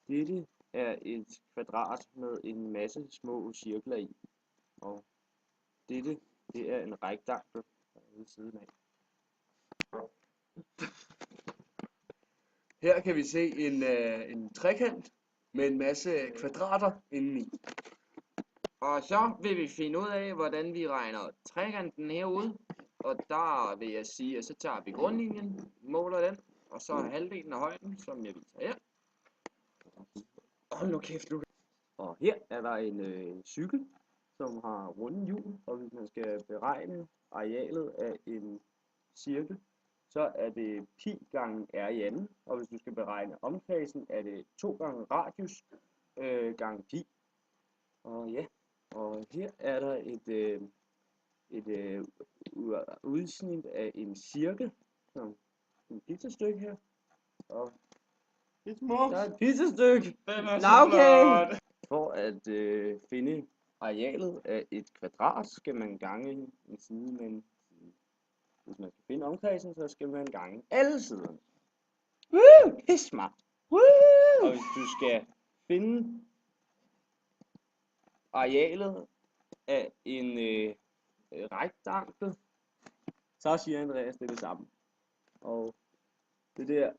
Dette er et kvadrat med en masse små cirkler i, og dette det er en rektangel ved siden af. Her kan vi se en trekant med en masse kvadrater indeni. Og så vil vi finde ud af, hvordan vi regner trekanten herude. Og der vil jeg sige, at så tager vi grundlinjen, måler den, og så halvdelen af højden, som jeg viser her. Hold nu kæft, Lukas. Og her er der en cykel, som har runde hjul, og hvis man skal beregne arealet af en cirkel, så er det pi gange r i anden, og hvis du skal beregne omkredsen, er det 2 gange radius gange pi. Og ja, og her er der et udsnit af en cirkel, som et pizzastykke her, og der er et pizzastykke. Okay. For at finde arealet af et kvadrat, skal man gange en side med en side. Hvis man skal finde omkredsen, så skal man gange alle siderne. Woo! Det er smart. Woo! Og hvis du skal finde arealet af en rektangel, så siger Andreas det samme. Og det der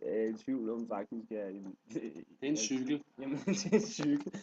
er jeg i tvivl om faktisk er en Det er en cykel. Jamen, det er en cykel.